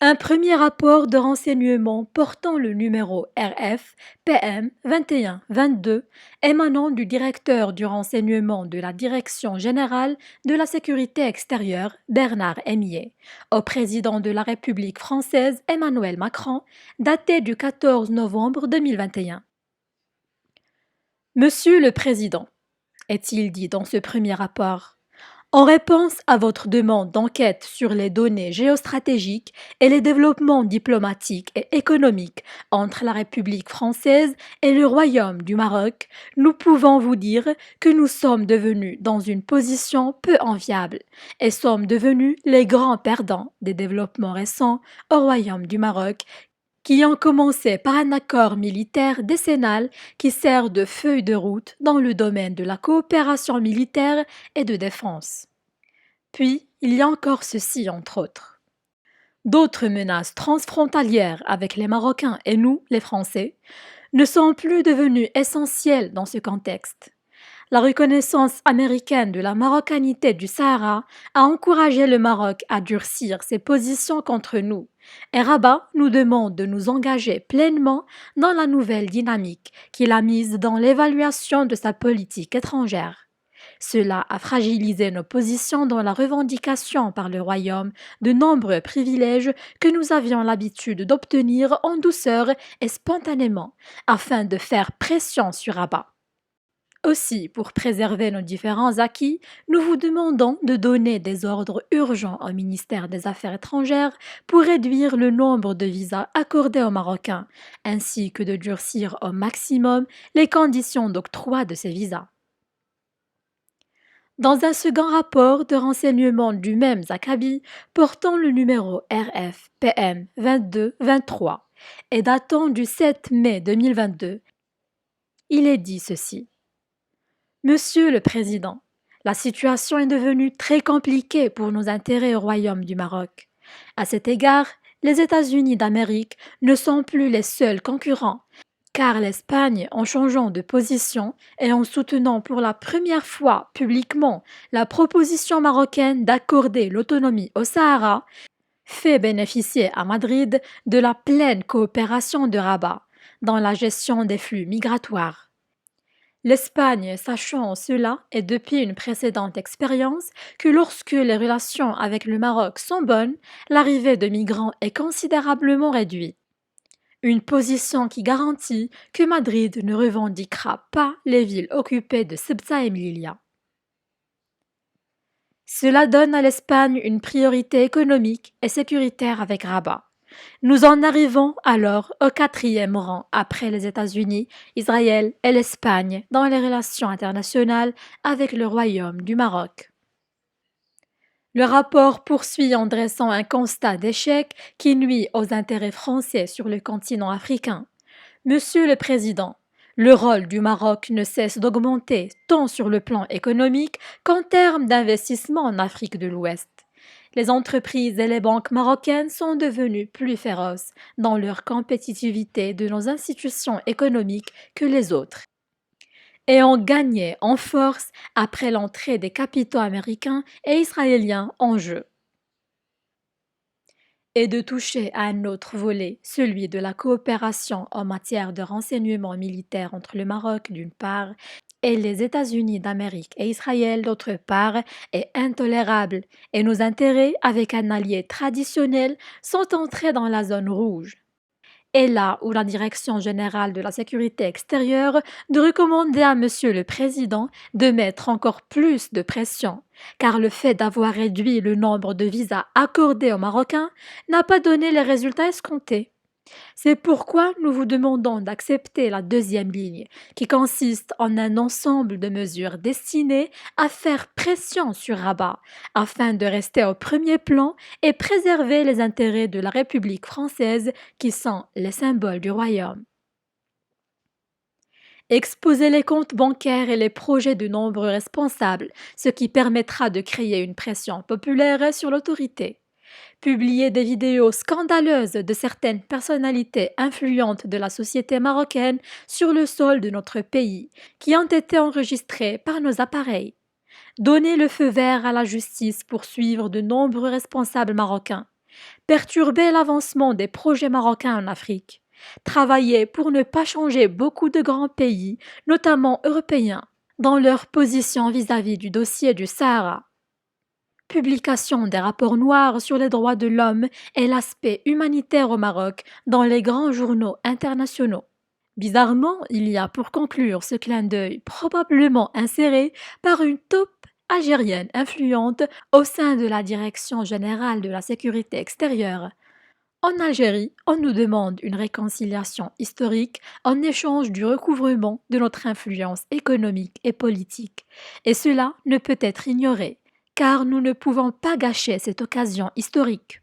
Un premier rapport de renseignement portant le numéro RF PM 2122 émanant du directeur du renseignement de la Direction générale de la sécurité extérieure Bernard Emier au président de la République française Emmanuel Macron, daté du 14 novembre 2021. Monsieur le Président, est-il dit dans ce premier rapport, en réponse à votre demande d'enquête sur les données géostratégiques et les développements diplomatiques et économiques entre la République française et le Royaume du Maroc, nous pouvons vous dire que nous sommes devenus dans une position peu enviable et sommes devenus les grands perdants des développements récents au Royaume du Maroc qui ont commencé par un accord militaire décennal qui sert de feuille de route dans le domaine de la coopération militaire et de défense. Puis, il y a encore ceci, entre autres. D'autres menaces transfrontalières avec les Marocains et nous, les Français, ne sont plus devenues essentielles dans ce contexte. La reconnaissance américaine de la marocanité du Sahara a encouragé le Maroc à durcir ses positions contre nous, et Rabat nous demande de nous engager pleinement dans la nouvelle dynamique qu'il a mise dans l'évaluation de sa politique étrangère. Cela a fragilisé nos positions dans la revendication par le Royaume de nombreux privilèges que nous avions l'habitude d'obtenir en douceur et spontanément, afin de faire pression sur Rabat. Aussi, pour préserver nos différents acquis, nous vous demandons de donner des ordres urgents au ministère des Affaires étrangères pour réduire le nombre de visas accordés aux Marocains, ainsi que de durcir au maximum les conditions d'octroi de ces visas. Dans un second rapport de renseignement du même acabit, portant le numéro RF PM 2223 et datant du 7 mai 2022, il est dit ceci. Monsieur le Président, la situation est devenue très compliquée pour nos intérêts au Royaume du Maroc. À cet égard, les États-Unis d'Amérique ne sont plus les seuls concurrents, car l'Espagne, en changeant de position et en soutenant pour la première fois publiquement la proposition marocaine d'accorder l'autonomie au Sahara, fait bénéficier à Madrid de la pleine coopération de Rabat dans la gestion des flux migratoires. L'Espagne, sachant cela, et depuis une précédente expérience, que lorsque les relations avec le Maroc sont bonnes, l'arrivée de migrants est considérablement réduite. Une position qui garantit que Madrid ne revendiquera pas les villes occupées de Ceuta et Melilla. Cela donne à l'Espagne une priorité économique et sécuritaire avec Rabat. Nous en arrivons alors au quatrième rang après les États-Unis, Israël et l'Espagne dans les relations internationales avec le Royaume du Maroc. Le rapport poursuit en dressant un constat d'échec qui nuit aux intérêts français sur le continent africain. Monsieur le Président, le rôle du Maroc ne cesse d'augmenter tant sur le plan économique qu'en termes d'investissement en Afrique de l'Ouest. Les entreprises et les banques marocaines sont devenues plus féroces dans leur compétitivité de nos institutions économiques que les autres et ont gagné en force après l'entrée des capitaux américains et israéliens en jeu. Et de toucher à un autre volet, celui de la coopération en matière de renseignement militaire entre le Maroc d'une part et les États-Unis d'Amérique et Israël d'autre part, est intolérable et nos intérêts avec un allié traditionnel sont entrés dans la zone rouge. Et là où la Direction générale de la sécurité extérieure de recommander à Monsieur le Président de mettre encore plus de pression, car le fait d'avoir réduit le nombre de visas accordés aux Marocains n'a pas donné les résultats escomptés. C'est pourquoi nous vous demandons d'accepter la deuxième ligne, qui consiste en un ensemble de mesures destinées à faire pression sur Rabat, afin de rester au premier plan et préserver les intérêts de la République française, qui sont les symboles du royaume. Exposer les comptes bancaires et les projets de nombreux responsables, ce qui permettra de créer une pression populaire sur l'autorité. Publier des vidéos scandaleuses de certaines personnalités influentes de la société marocaine sur le sol de notre pays, qui ont été enregistrées par nos appareils. Donner le feu vert à la justice pour suivre de nombreux responsables marocains. perturber l'avancement des projets marocains en Afrique, travailler pour ne pas changer beaucoup de grands pays, notamment européens, dans leur position vis-à-vis du dossier du Sahara. Publication des rapports noirs sur les droits de l'homme et l'aspect humanitaire au Maroc dans les grands journaux internationaux. Bizarrement, il y a pour conclure ce clin d'œil probablement inséré par une taupe algérienne influente au sein de la Direction générale de la sécurité extérieure. En Algérie, on nous demande une réconciliation historique en échange du recouvrement de notre influence économique et politique, et cela ne peut être ignoré, car nous ne pouvons pas gâcher cette occasion historique.